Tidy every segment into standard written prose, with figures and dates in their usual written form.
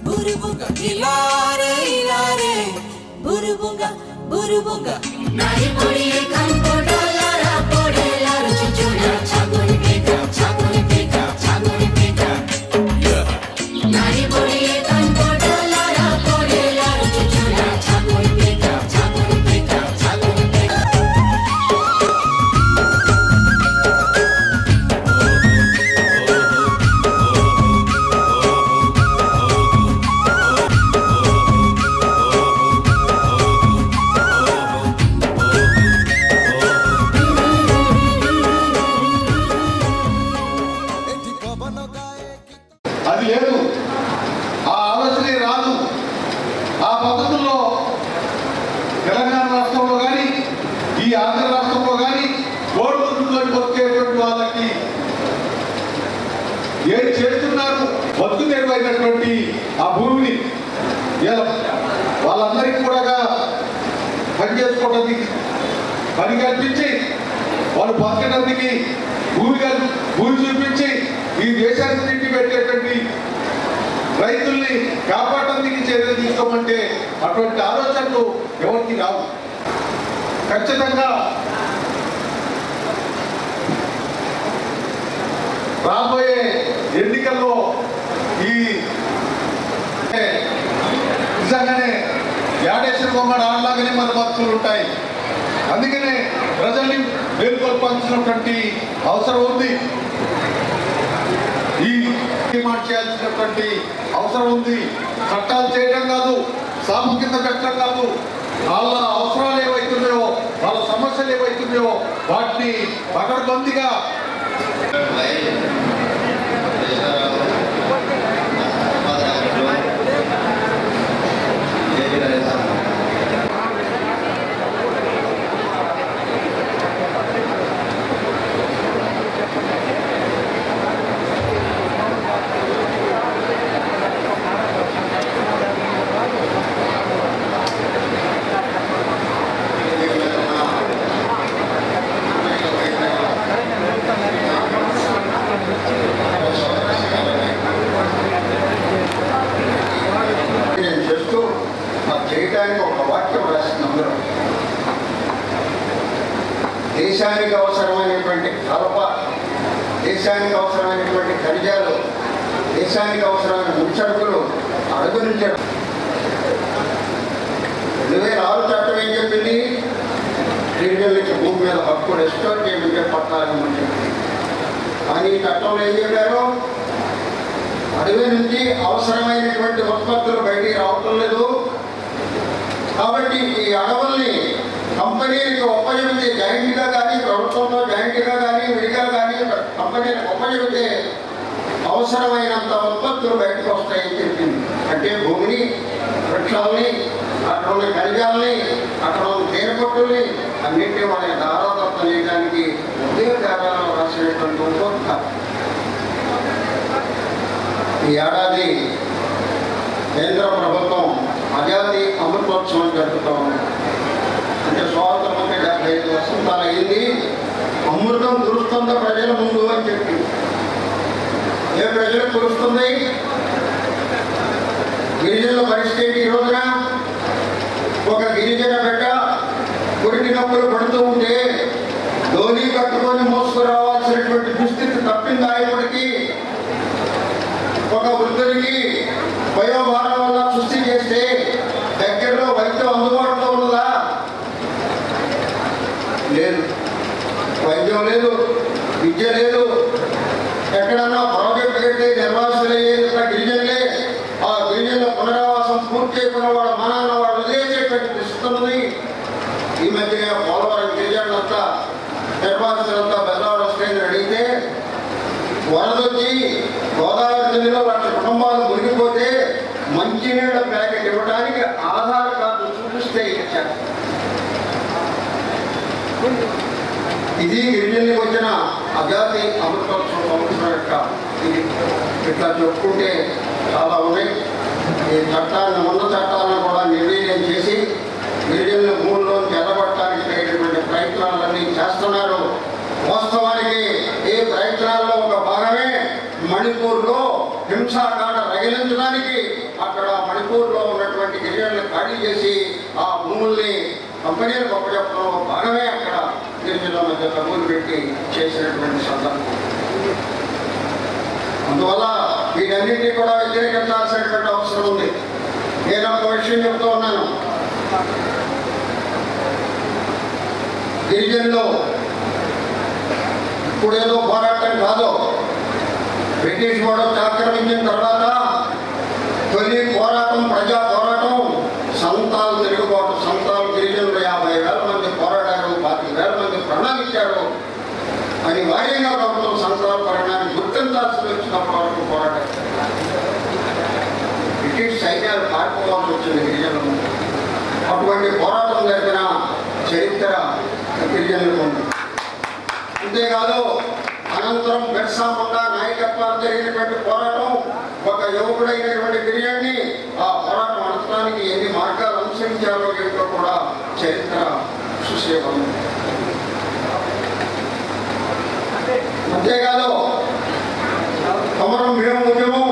burubunga hilare hilare burubunga burubunga nari poriye kan podalara podelaru chuchura chagun pika yeah nari poriye kan podalara podelaru chuchura chagun pika అది లేదు, ఆ ఆలోచనే రాదు. ఆ పద్ధతుల్లో తెలంగాణ రాష్ట్రంలో కానీ ఈ ఆంధ్ర రాష్ట్రంలో కానీ ఓటుతో బతికేటువంటి వాళ్ళకి ఏం చేస్తున్నారు బతుకు తెరువైనటువంటి ఆ భూమిని వాళ్ళందరికీ కూడా పని చేసుకోవడానికి పని కల్పించి వాళ్ళు బతకడానికి భూమి చూపించి ఈ దేశానికి తిండి పెట్టేటువంటి రైతుల్ని కాపాడడానికి చర్యలు తీసుకోమంటే అటువంటి ఆలోచనలు ఎవరికి రావు. ఖచ్చితంగా రాబోయే ఎన్నికల్లో ఈ నిజంగానే యాడేశ్వర బొమ్మడ ఆడలాగానే మన బతుకులు ఉంటాయి. అందుకనే ప్రజల్ని మేల్కొల్పాల్సినటువంటి అవసరం ఉంది. ఈ డిమాండ్ చేయాల్సినటువంటి అవసరం ఉంది. చట్టాలు చేయడం కాదు, సాగు కింద పెట్టడం కాదు, వాళ్ళ అవసరాలు ఏవైతున్నాయో వాళ్ళ సమస్యలు ఏవైతున్నాయో వాటిని పకడ్బందీగా చేయడానికి ఒక వాక్యం రాసింది. అందరూ దేశానికి అవసరమైనటువంటి కలప, దేశానికి అవసరమైనటువంటి ఖనిజాలు, దేశానికి అవసరమైన ముచ్చరుకులు అడుగునించారు. 2006 చట్టం ఏం చెప్పింది? గిరిజనులకి భూమి మీద హక్కు రెస్టోర్ చేయమంటే పట్టాలని చెప్పింది. కానీ ఈ చట్టంలో ఏం చెప్పారు? అడవి నుంచి అవసరమైనటువంటి ఉత్పత్తులు బయటికి రావటం లేదు కాబట్టి ఈ అడవుల్ని కంపెనీలకు ఒప్పజెబితే జాయింట్గా కానీ ప్రభుత్వంలో జాయింట్గా కానీ విడిగా కానీ కంపెనీలకు ఒప్పజెబితే అవసరమైనంత ఉత్పత్తులు బయటకు వస్తాయని చెప్పింది. అంటే భూమిని, వృక్షాలని, అక్కడ ఉన్న ఖనిజాలని, అక్కడ ఉన్న తేనెపట్టుల్ని అన్నింటినీ వాళ్ళని దారాదత్తం చేయడానికి ఉద్యోగాలలో రాసినటువంటి ఉపయోగ ఈ ఏడాది కేంద్ర ప్రభుత్వం ఆజాదీ అమృతోత్సవం జరుపుతాం. అంటే స్వాతంత్రం అంటే 75 వసంతాలు అయింది. అమృతం కురుస్తుందా ప్రజల ముందు అని చెప్పి. ఏ ప్రజలకు కురుస్తుంది? గిరిజనుల పరిస్థితి ఈ రోజున ఒక గిరిజన బిడ్డ కొరికినప్పుడు పడుతూ ఉంటే ధోని కట్టుకొని మోసుకురావాల్సినటువంటి దుస్థితి తప్పిందా? ఇప్పటికీ ఒక వృద్ధుడికి వయోభారం వల్ల సృష్టి చేస్తే దగ్గరలో వైద్యం అందుబాటులో ఉన్నదా? లేదు. వైద్యం లేదు, విద్య లేదు. ఎక్కడన్నా ప్రాజెక్టు కట్టి నిర్వాసులయ్యేది గిరిజనులే. ఆ గిరిజనుల పునరావాసం పూర్తి చేయకుండా వాళ్ళ మనాన్న వాళ్ళు వదిలేసేటువంటి పరిస్థితున్నది. ఈ మధ్య పోలవరం గిరిజనులంతా నిర్వాసులంతా బెదవాడు వస్తాయని అడిగితే వరదొచ్చి గోదావరి నదిలో వాళ్ళ కుటుంబాలు మునిగిపోతే మంచినీళ్ళ ప్యాకెట్ ఇవ్వడానికి ఆధార్ కార్డు చూపిస్తే ఇచ్చారు. ఇది గిరిజనులకు వచ్చిన ఆజాదీ అమృతోత్సవం సంవత్సరం యొక్క ఇది. ఇట్లా చెప్పుకుంటే చాలా ఉన్నాయి. ఈ చట్టాన్ని ఉన్న చట్టాలను కూడా నిర్వీర్యం చేసి గిరిజనుల భూముల్లో ఎర్రబట్టడానికి తగినటువంటి ప్రయత్నాలన్నీ చేస్తున్నారు. వాస్తవానికి ఈ ప్రయత్నాల్లో ఒక భాగమే మణిపూర్లో హింసాకాండ రగిలించడానికి అక్కడ మణిపూర్లో ఉన్నటువంటి గిరిజనులు ఖాళీ చేసి ఆ భూముల్ని కంపెనీలకు అప్పచెప్పడంలో భాగమే అక్కడ గిరిజనుల మధ్య తగులు పెట్టి చేసినటువంటి సందర్భం. అందువల్ల వీటన్నింటినీ కూడా వ్యతిరేకించాల్సినటువంటి అవసరం ఉంది. నేను ఒక విషయం చెప్తూ ఉన్నాను. గిరిజనులు ఇప్పుడేదో పోరాటం కాదు, బ్రిటిష్ వాడు ఆక్రమించిన తర్వాత తొలి పోరాటం ప్రజా పోరాటం సంతాలు తిరుగుబాటు. సంతాలు గిరిజనులు 50,000 మంది పోరాడారు, 25,000 మంది ప్రణాళించారు. అనివార్యంగా ప్రభుత్వం సంతాల పరిణామాన్ని గుర్తించాల్సి వచ్చినప్పటి వరకు పోరాడారు. బ్రిటిష్ సైన్యాలు పారిపోవాల్సి వచ్చింది గిరిజనులు. అటువంటి పోరాటం జరిగిన చరిత్ర గిరిజనులకు ఉంది. అంతేకాదు అనంతరం బిర్సా ముండా నాయకత్వాలు జరిగినటువంటి పోరాటం, ఒక యువకుడైనటువంటి గిరిజన్ని ఆ పోరాటం అనంతరానికి ఎన్ని మార్గాలు అనుసరించారో ఏంటో కూడా చరిత్ర సుశేషం. అంతేకాదు కొమరం భీమ ఉద్యమం,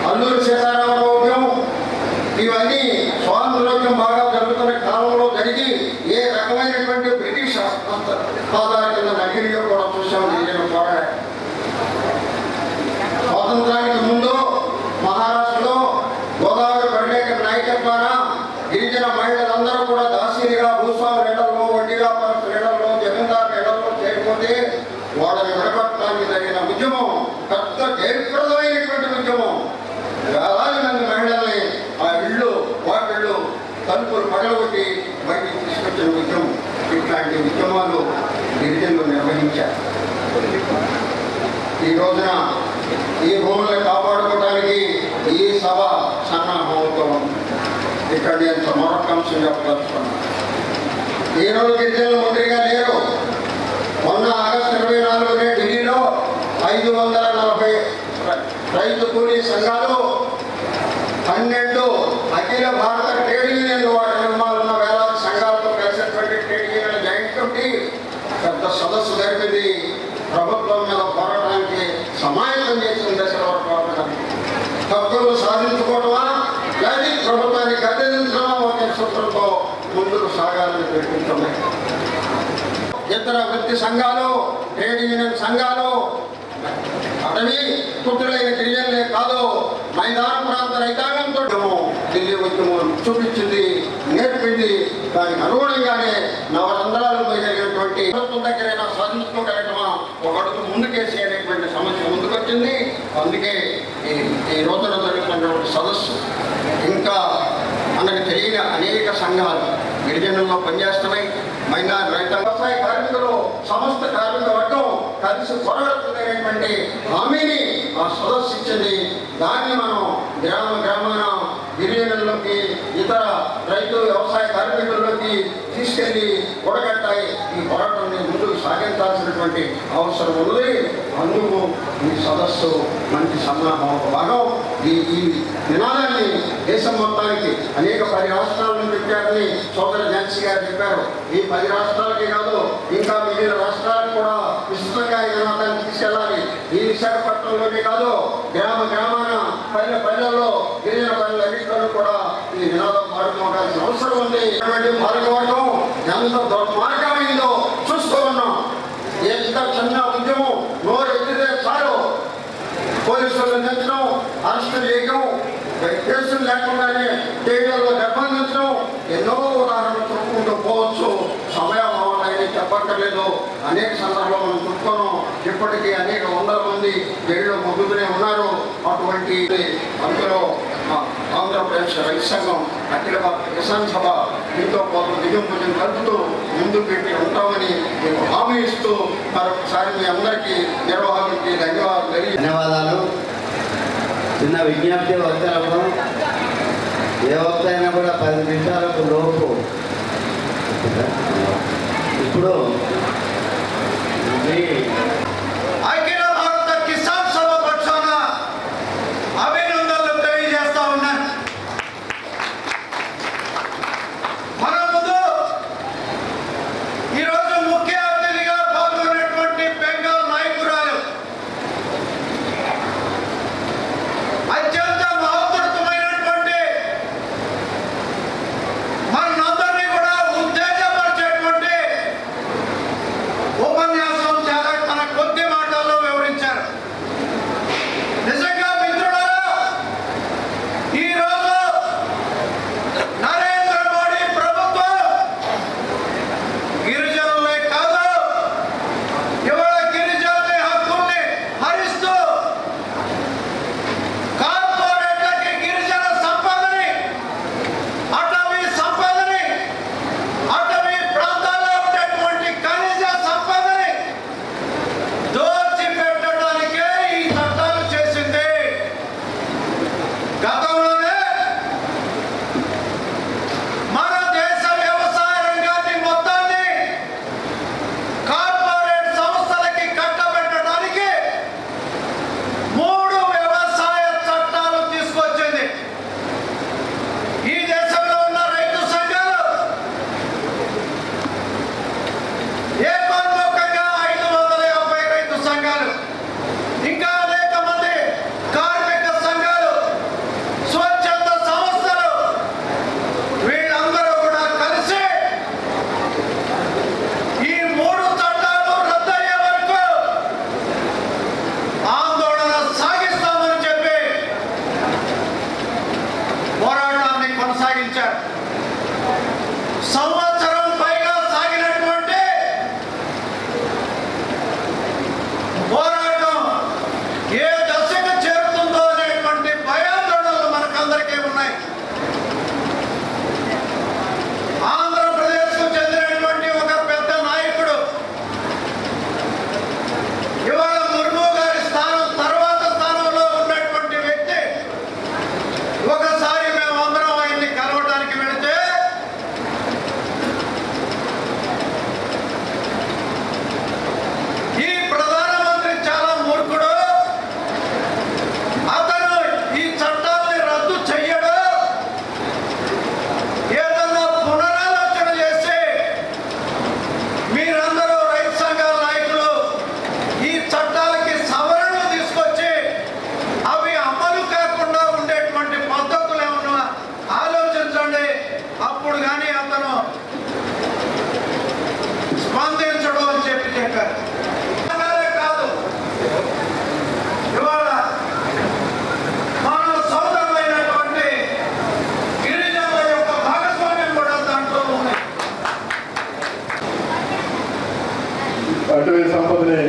అల్లూరి సీతారామరావు ఉద్యమం, ఇవన్నీ స్వాతంత్రోద్యమం బాగా జరుగుతున్న కాలంలో జరిగి ఏ రకమైనటువంటి బ్రిటిష్ ఆధార కింద నగిరిలో కూడా చూసాం గిరిజన పోరాడారు. స్వాతంత్రానికి ముందు మహారాష్ట్రలో గోదావరి పర్యాటక నాయకత్వాన గిరిజన మహిళలందరూ కూడా దాసీలుగా భూస్వామి ఇళ్లలో, వడ్డీ వ్యాపారస్తుల ఇళ్లలో, జమీందారు ఇళ్లలో చేరిపోతే వాళ్ళని విడగొట్టడానికి జరిగిన ఉద్యమం పెద్ద జయప్రదమైనటువంటి ఉద్యమం. వేలాది మంది మహిళల్ని ఆ ఇళ్ళు వాటిళ్ళు తలుపులు పగలగొట్టి బయటికి తీసుకొచ్చిన ఉద్యమం. ఇట్లాంటి ఉద్యమాలు గిరిజనులు నిర్వహించారు. ఈ రోజున ఈ భూములను కాపాడుకోవడానికి ఈ సభ సన్నాహంతో ఉంది. ఇక్కడ నేను మరొక అంశం చెప్పదలుచుకున్నాను. ఈరోజు గిరిజనులు మంత్రిగా లేరు. మొన్న ఆగస్టు 24 ఢిల్లీలో 540 రైతు కూలీ సంఘాలు, 12 అఖిల భారత ట్రేడ్ యూనియన్లు, వాటి నిర్మాణంలో వేలాది సంఘాలతో కలిసినటువంటి ట్రేడ్ యూనియన్ జాయింట్ కమిటీ పెద్ద సదస్సు జరిపింది. ప్రభుత్వం మీద పోరాటానికి సమాయత్తం చేసిన దశలో పోరాటానికి హక్కులు సాధించుకోవటమా లేదా ప్రభుత్వాన్ని గద్దెదించడమా ఒకే సూత్రంతో ముందుకు సాగాలని ప్రయత్నిస్తున్నాయి. ఇతర వృత్తి సంఘాలు, ట్రేడ్ యూనియన్ సంఘాలు, అటవీ పుత్రులైన గిరిజనులే కాదు, మైదాన ప్రాంత రైతాంగంతో ఢిల్లీ ఉద్యమం చూపించింది, నేర్పింది. దానికి అనుగుణంగానే నవరంధ్రాలు జరిగినటువంటి ప్రభుత్వం దగ్గరైనా సాధించుకోగలగటమా, ఒక అడుగు ముందుకేసి అనేటువంటి సమస్య ముందుకొచ్చింది. అందుకే ఈ రోజున జరుగుతున్నటువంటి సదస్సు ఇంకా మనకు తెలియని అనేక సంఘాలు గిరిజనుల్లో పనిచేస్తున్నాయి. మైనార్ రైతాంగ వ్యవసాయ కార్మికులు, సమస్త కార్మిక వర్గం కలిసి పోరాడుతున్నటువంటి హామీని ఆ సదస్సు ఇచ్చింది. దాన్ని మనం గ్రామ గ్రామాన గిరిజనుల్లోకి, ఇతర రైతు వ్యవసాయ కార్మికుల్లోకి తీసుకెళ్లి కూడగట్టాయి. ఈ పోరాటాన్ని ముందుకు సాగించాల్సినటువంటి అవసరం ఉంది. అందుకు ఈ సదస్సు మంచి సన్నాహం ఒక భాగం. ఈ నినాదాన్ని దేశం మొత్తానికి అనేక 10 రాష్ట్రాల నుంచి చెప్పారని సోదరు ఝాన్సీ గారు చెప్పారు. ఈ 10 రాష్ట్రాలకి కాదు, ఇంకా మిగిలిన రాష్ట్రాలకు కూడా విస్తృతంగా ఈ నినాదాన్ని తీసుకెళ్ళాలి. ఈ విశాఖపట్నంలోనే కాదు, గ్రామ గ్రామాన పల్లెల్లో గిరిజన పల్లెలన్నింటిలో కూడా ఈ నినాదం పాడుకోవాల్సిన అవసరం ఉంది. పాల్గొనడం ఎంత దుర్మార్గమైందో చూస్తూ ఉన్నాం. ఎంత చిన్న ఉద్యమం నోరు ఎత్తితే చాలు పోలీసులు నిందించడం, అరెస్టు చేయడం, కేసులు లేకుండానే జైళ్ళలో నిర్బంధించడం, ఎన్నో ఉదాహరణలు చెప్పుకుంటూ పోవచ్చు. సమయం అవ్వాలని చెప్పక్కర్లేదు. అనేక సందర్భాలు మనం చూసుకున్నాం. ఇప్పటికీ అనేక వందల మంది జైల్లో మొగ్గుతూనే ఉన్నారు. అటువంటి అందులో ఆంధ్రప్రదేశ్ రైతు సంఘం, అఖిల భారత కిసాన్ సభ దీంతో కొంత దిగుంపుజం కలుపుతూ ముందు పెట్టి ఉంటామని మీకు హామీ ఇస్తూ మరొకసారి మీ అందరికీ నిర్వాహకులకి ధన్యవాదాలు. చిన్న విజ్ఞప్తి, వక్తలకు ఏ వక్త అయినా కూడా 10 నిమిషాలకు లోపు. ఇప్పుడు అఖిల భారత కిసాన్ సభ పక్షాన అభినందనలు తెలియజేస్తా ఉన్నాను. మన ముందు ఈరోజు ముఖ్య అతిథిగా పాల్గొన్నటువంటి బెంగాల్ నాయకురాలు, అత్యంత మహోత్తరమైనటువంటి కొనసాగించారు. సంవత్సరం పైగా సాగినటువంటి పోరాటం ఏ దశకు చేరుతుందో అనేటువంటి భయాందోళనలు మనకందరికీ ఉన్నాయి. ఆంధ్రప్రదేశ్కు చెందినటువంటి ఒక పెద్ద నాయకుడు ఇవాళ ముర్ము గారి తర్వాత స్థానంలో ఉన్నటువంటి వ్యక్తి ఒకసారి మేమందరం ఆయన్ని కలవడానికి వెళితే ఈ ప్రధానమంత్రి చాలా మూర్ఖుడు, అతను ఈ చట్టాన్ని రద్దు చెయ్యడు, ఏదన్నా పునరాలోచన చేసి మీరందరూ రైతు సంఘాల నాయకులు ఈ చట్టాలకి సవరణలు తీసుకొచ్చి అవి అమలు కాకుండా ఉండేటువంటి పద్ధతులు ఏమన్నా ఆలోచించండి, అప్పుడు కానీ అతను స్పందించడం అని చెప్పారు. అలాగే కాదు, ఇవాళ మన సోదరులైనటువంటి గిరిజనుల యొక్క భాగస్వామ్యం కూడా దాంట్లో ఉంది. అటవీ సంపదని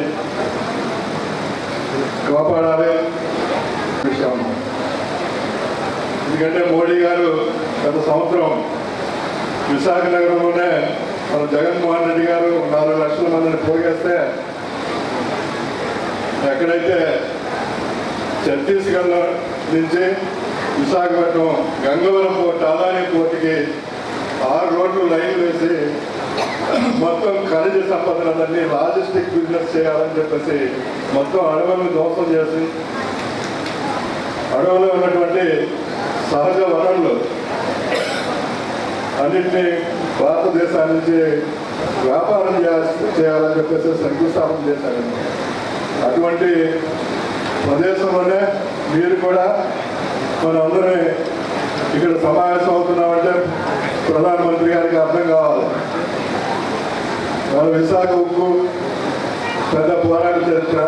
కాపాడాలి విషయం. ఎందుకంటే మోడీ గారు గత సంవత్సరం విశాఖ నగరంలోనే మన జగన్మోహన్ రెడ్డి గారు 4 లక్షల మందిని పోగేస్తే ఎక్కడైతే ఛత్తీస్గఢ్ నుంచి విశాఖపట్నం గంగవరం పోర్ట్ అదానీ పోర్టుకి 6 రోడ్లు లైన్లు వేసి మొత్తం ఖనిజ సంపదలన్నీ లాజిస్టిక్ బిజినెస్ చేయాలని చెప్పేసి మొత్తం అడవులను ధ్వంసం చేసి అడవులో ఉన్నటువంటి సహజ వనరులు అన్నింటినీ భారతదేశాల నుంచి వ్యాపారం చేయాలని చెప్పేసి శంకుస్థాపన చేశారండి. అటువంటి ప్రదేశంలోనే మీరు కూడా మనందరం ఇక్కడ సమావేశం అవుతున్నామంటే ప్రధానమంత్రి గారికి అర్థం కావాలి. మన విశాఖ ఉక్కు పెద్ద పోరాట చరిత్ర,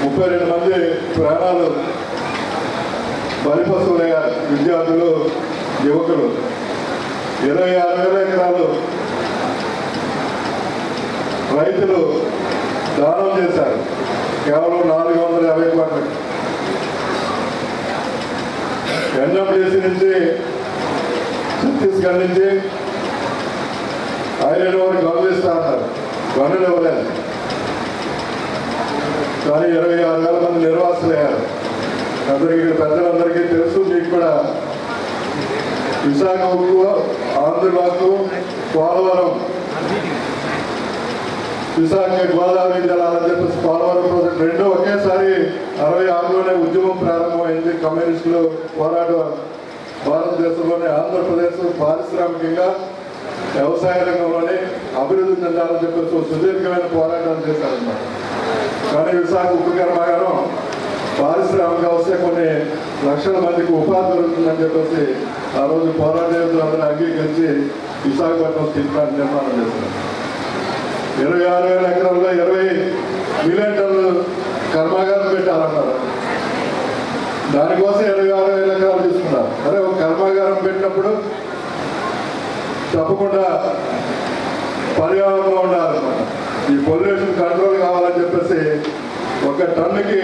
32 మంది ప్రాణాలు బలిపశువులయ్యారు, విద్యార్థులు, యువకులు. 26,000 ఎకరాలు రైతులు దానం చేశారు, కేవలం 450 కోట్లకి. ఎన్ఎండిసి నుంచి ఛత్తీస్గఢ్ నుంచి ఐరన్ ఓర్ గనులు ఇస్తా అన్నారు, గనులు ఇవ్వలేదు. కానీ 26,000 మంది నిర్వాసులయ్యారు. అందరికీ ఇక్కడ పెద్దలందరికీ తెలుసు, మీకు కూడా. విశాఖ ఉక్కు, ఆంధ్రబాకు, పోలవరం, విశాఖ గోదావరి జలాలని చెప్పేసి పోలవరం ప్రాజెక్ట్ 2 ఒకేసారి 66లోనే ఉద్యమం ప్రారంభమైంది. కమ్యూనిస్టులు పోరాటం భారతదేశంలోనే ఆంధ్రప్రదేశ్ పారిశ్రామికంగా వ్యవసాయ రంగంలోనే అభివృద్ధి చెందాలని చెప్పేసి సుదీర్ఘమైన పోరాటాలు చేశారన్నమాట. కానీ విశాఖ ఉక్కు కర్మాగారం పారిశ్రామిక వ్యవస్థ కొన్ని లక్షల మందికి ఉపాధి దొరుకుతుందని చెప్పేసి ఆ రోజు పోరాట యోధులందరూ అంగీకరించి విశాఖపట్నం స్టీల్ ప్లాంట్ నిర్మాణం చేశారు. 26,000 ఎకరాల్లో 20 మిలియన్ టన్నులు కర్మాగారం పెట్టాలన్నారు. దానికోసం 26,000 ఎకరాలు తీసుకున్నారు. అదే ఒక కర్మాగారం పెట్టినప్పుడు తప్పకుండా పర్యావరణంలో ఉండాలన్నమాట. ఈ పొల్యూషన్ కంట్రోల్ కావాలని చెప్పేసి 1 టన్నుకి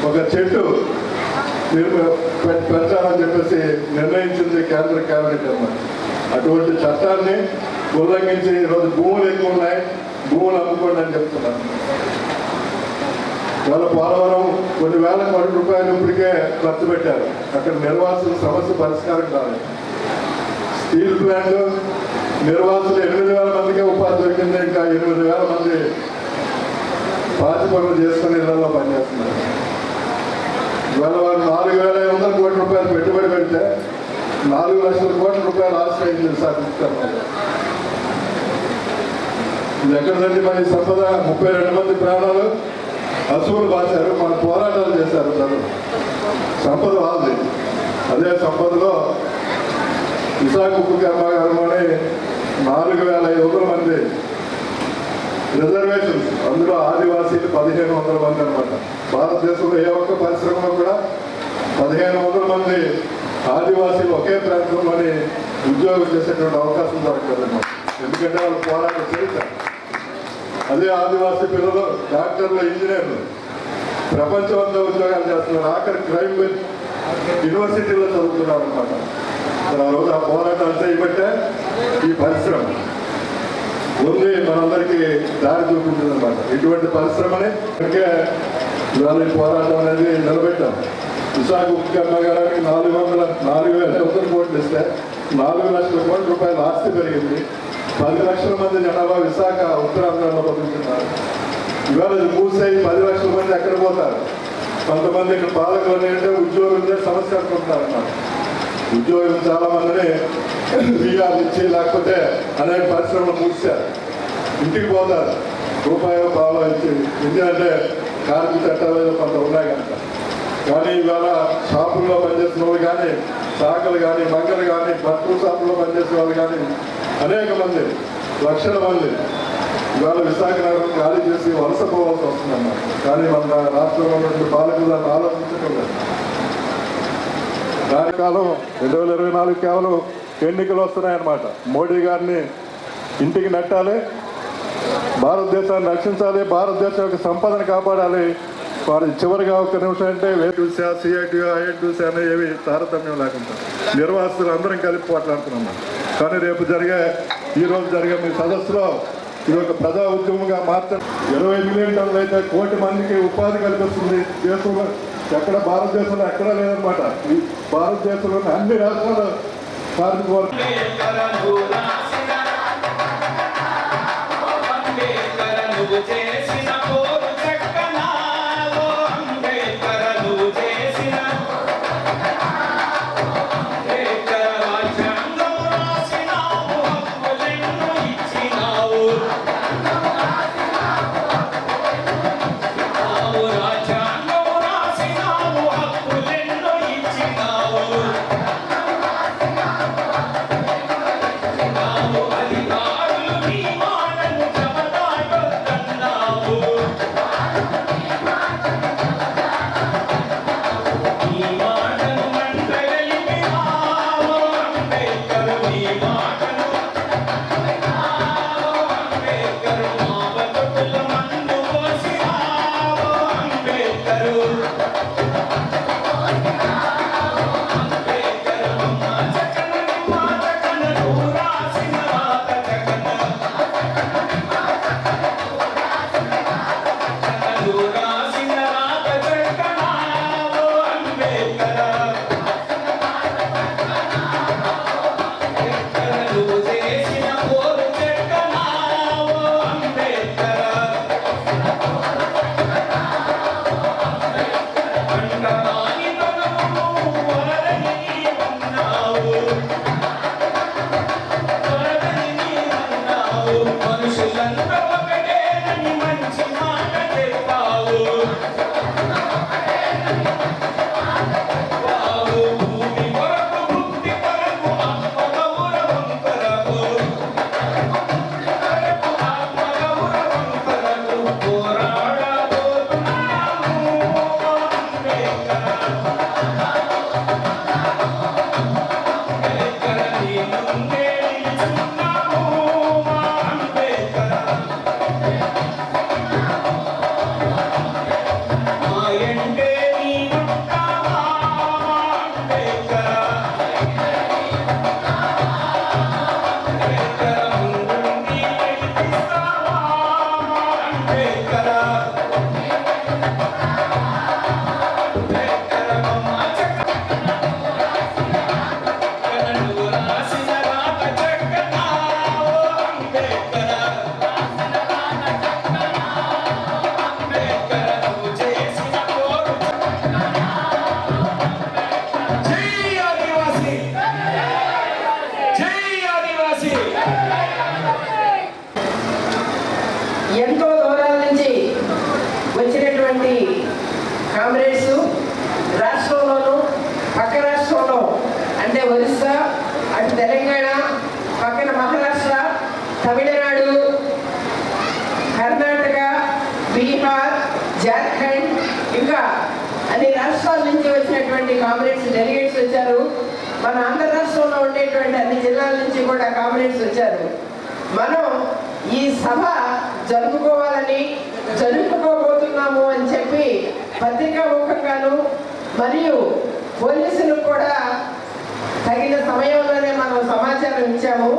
1 చెట్టు పెంచాలని చెప్పేసి నిర్ణయించింది కేంద్ర కేబినెట్ అన్నమాట. అటువంటి చట్టాన్ని ఉల్లంఘించి ఈరోజు భూములు ఎక్కువ ఉన్నాయి, భూములు అమ్ముకోండి అని చెప్తున్నారు. వాళ్ళ పోలవరం కొన్ని వేల కోట్ల రూపాయలు ఇప్పటికే ఖర్చు పెట్టారు. అక్కడ నిర్వాసుల సమస్య పరిష్కారం కాలేదు. స్టీల్ ప్లాంట్ నిర్వాసులు 8,000 మందికే ఉపాధి దొరికింది. ఇంకా 8,000 మంది పాతి పనులు చేసుకుని ఇళ్లలో పనిచేస్తున్నారు. ఇవాళ వాళ్ళు 4,500 కోట్ల రూపాయలు పెట్టుబడి పెడితే 4 లక్షల కోట్ల రూపాయలు ఆశ్రయించింది విశాఖపట్నం. ఇది ఎక్కడంటే మన సంపద 32 మంది ప్రాణాలు అసువులు బాచారు, మన పోరాటాలు చేశారు. సంపద వాళ్ళది. అదే సంపదలో విశాఖ ఉక్కు కర్మాగారంలోనే 4,500 మంది రిజర్వేషన్స్, అందులో ఆదివాసీలు 1,500 మంది అనమాట. భారతదేశంలో ఏ ఒక్క పరిశ్రమలో కూడా 1,500 మంది ఆదివాసీలు ఒకే ప్రాంతంలోని ఉద్యోగం చేసేటువంటి అవకాశం దొరకదు. ఎందుకంటే వాళ్ళు పోరాటం చేశారు. అదే ఆదివాసీ పిల్లలు డాక్టర్లు, ఇంజనీర్లు ప్రపంచం అంతా ఉద్యోగాలు చేస్తున్నారు. ఆఖరి క్రైమ్ యూనివర్సిటీలో చదువుతున్నారు అనమాట. ఆ రోజు ఆ పోరాటాలు చేయబట్టే ఈ పరిశ్రమ ఉంది, మనందరికీ దారి చూపించింది అనమాట. ఇటువంటి పరిశ్రమని ఇవాళ ఈ పోరాటం అనేది నిలబెట్టాం. విశాఖ ఉక్కు కర్మాగారానికి 4,000 కోట్లు ఇస్తే 4 లక్షల కోట్ల రూపాయల ఆస్తి పెరిగింది. 10 లక్షల మంది జనాభా విశాఖ ఉత్తరాంధ్రలో బతుకుతున్నారు. ఇవాళ ఇది మూసేయి 10 లక్షల మంది ఎక్కడ పోతారు? కొంతమంది ఇక్కడ పాలకులు అంటే ఉద్యోగం సమస్య అనుకుంటున్నారు అన్నమాట. ఉద్యోగం చాలా మందిని వీఆర్ ఇచ్చి లేకపోతే అనేక పరిశ్రమలు మూసారు. ఇంటికి పోతారు రూపాయలు పాలో ఇచ్చి, ఎందుకంటే కార్మిక చట్టాలు కొంత ఉన్నాయి కనుక. కానీ ఇవాళ షాపుల్లో పనిచేసిన వాళ్ళు కానీ, శాఖలు కానీ, మంగలు కానీ, బట్టలు షాపుల్లో పనిచేసే వాళ్ళు కానీ అనేక మంది, లక్షల మంది ఇవాళ విశాఖ నగరం ఖాళీ చేసి వలస పోవాల్సి వస్తుందన్నమాట. కానీ మన రాష్ట్రంలో ఉన్నటువంటి పాలకులు దాన్ని ఆలోచించడం లేదు. దాని కాలం 2024 కేవలం ఎన్నికలు వస్తున్నాయన్నమాట. మోడీ గారిని ఇంటికి నెట్టాలి, భారతదేశాన్ని రక్షించాలి, భారతదేశం యొక్క సంపదను కాపాడాలి. వారు చివరిగా ఒక్క నిమిషం అంటే వేటూసా, సిఐటి, ఐఐటూసా అనే ఏవి తారతమ్యం లేకుండా నిర్వాసితులు అందరం కలిపి మాట్లాడుతున్నాం. కానీ రేపు ఈరోజు జరిగే మీ సదస్సులో ఇది ఒక ప్రజా ఉద్యమంగా మార్చడం. 20 మిలియన్ టన్నులు అయితే 1 కోటి మందికి ఉపాధి కల్పిస్తుంది. దేశంలో ఎక్కడ, భారతదేశంలో ఎక్కడా లేదనమాట. ఈ భారతదేశంలోని అన్ని రాష్ట్రాల కార్మిక వర్గం ఎంతో దూరాల నుంచి వచ్చినటువంటి కామ్రేడ్స్ రాష్ట్రంలోనూ పక్క రాష్ట్రంలో అంటే ఒరిస్సా, అటు తెలంగాణ, పక్కన మహారాష్ట్ర, తమిళనాడు, కర్ణాటక, బీహార్, జార్ఖండ్ ఇంకా అన్ని రాష్ట్రాల నుంచి వచ్చినటువంటి కామ్రేడ్స్ డెలిగేట్స్ వచ్చారు. మన ఆంధ్ర రాష్ట్రంలో ఉండేటువంటి అన్ని జిల్లాల నుంచి కూడా కామ్రేడ్స్ వచ్చారు. మనం ఈ సభ జరుపుకోవాలని జరుపుకోబోతున్నాము అని చెప్పి పత్రికా ముఖంగాను మరియు పోలీసులకు కూడా తగిన సమయంలోనే మనం సమాచారం ఇచ్చాము.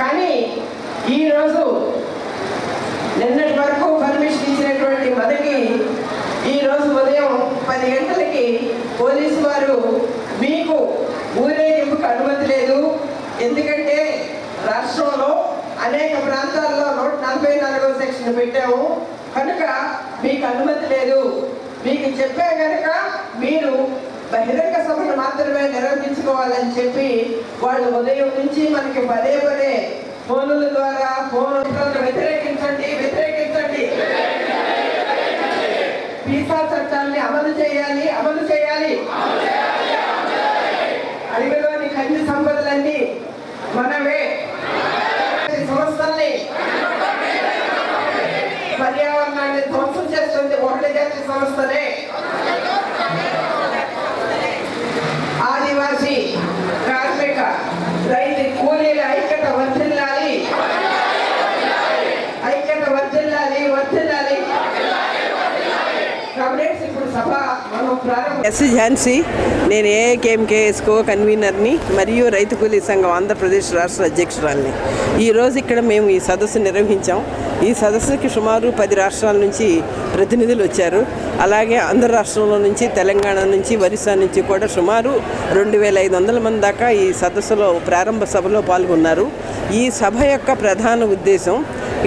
కానీ ఈరోజు నిన్నటి వరకు పర్మిషన్ ఇచ్చినటువంటి మనకి ఈరోజు ఉదయం 10 గంటలకి పోలీసు వారు మీకు ఊరేగింపుకు అనుమతి లేదు, ఎందుకంటే రాష్ట్రంలో అనేక ప్రాంతాల్లో 144వ సెక్షన్ పెట్టాము కనుక మీకు అనుమతి లేదు, మీకు చెప్పే కనుక మీరు బహిరంగ సభను మాత్రమే నిర్వహించుకోవాలని చెప్పి వాళ్ళు ఉదయం నుంచి మనకి పదే పదే ఫోనుల ద్వారా వ్యతిరేకించండి వ్యతిరేకించండి వీసా చట్టాన్ని అమలు చేయాలి అమలు చేయాలి, అడవిలోని ఖనిజ సంపదలన్నీ మనమే, సంస్థల్ని పర్యావరణాన్ని ధ్వంసం చేస్తుంది ఒకటి జాతి సంస్థనే. ఆదివాసీ కార్మిక రైతు కూలీల ఐక్యత వర్ధిల్లాలి, ఐక్యత వర్ధిల్లాలి వర్ధిల్లాలి. ఇప్పుడు సభ మనం ప్రారంభం. ఎస్ ఝాన్సీ, నేను ఏఐకేఎంకేఎస్కో కన్వీనర్ని మరియు రైతు కూలీ సంఘం ఆంధ్రప్రదేశ్ రాష్ట్ర అధ్యక్షురాలిని. ఈరోజు ఇక్కడ మేము ఈ సదస్సు నిర్వహించాం. ఈ సదస్సుకి సుమారు 10 రాష్ట్రాల నుంచి ప్రతినిధులు వచ్చారు. అలాగే ఆంధ్ర రాష్ట్రంలో నుంచి, తెలంగాణ నుంచి, ఒరిస్సా నుంచి కూడా సుమారు 2500 మంది దాకా ఈ సదస్సులో ప్రారంభ సభలో పాల్గొన్నారు. ఈ సభ యొక్క ప్రధాన ఉద్దేశం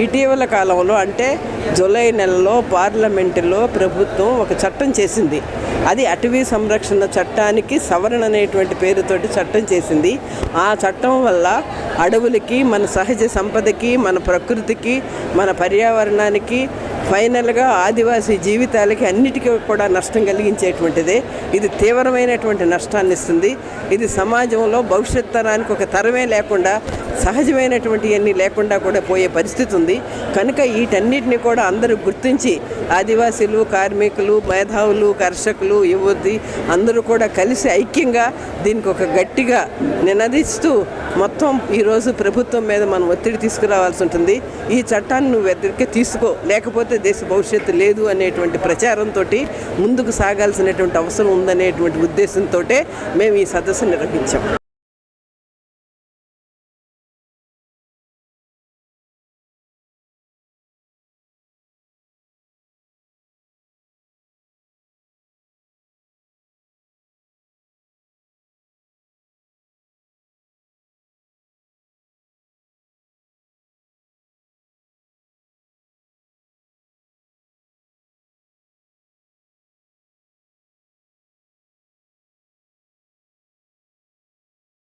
ఇటీవల కాలంలో అంటే జూలై నెలలో పార్లమెంటులో ప్రభుత్వం ఒక చట్టం చేసింది. అది అటవీ సంరక్షణ చట్టానికి సవరణ అనేటువంటి పేరుతోటి చట్టం చేసింది. ఆ చట్టం వల్ల అడవులకి, మన సహజ సంపదకి, మన ప్రకృతికి, మన పర్యావరణానికి, ఫైనల్గా ఆదివాసీ జీవితాలకి అన్నిటికీ కూడా నష్టం కలిగించేటువంటిదే. ఇది తీవ్రమైనటువంటి నష్టాన్ని ఇస్తుంది. ఇది సమాజంలో భవిష్యత్ తరానికి ఒక తరమే లేకుండా, సహజమైనటువంటి అన్నీ లేకుండా కూడా పోయే పరిస్థితి ఉంది. కనుక వీటన్నిటిని కూడా అందరూ గుర్తించి ఆదివాసీలు, కార్మికులు, మేధావులు, కర్షకులు, యువతి అందరూ కూడా కలిసి ఐక్యంగా దీనికి ఒక గట్టిగా నినదిస్తూ మొత్తం ఈరోజు ప్రభుత్వం మీద మనం ఒత్తిడి తీసుకురావాల్సి ఉంటుంది. ఈ చట్టాన్ని నువ్వు ఎదురుకే తీసుకో, లేకపోతే దేశ భవిష్యత్తు లేదు అనేటువంటి ప్రచారంతో ముందుకు సాగాల్సినటువంటి అవసరం ఉందనేటువంటి ఉద్దేశంతో మేము ఈ సదస్సు నిర్వహించాం.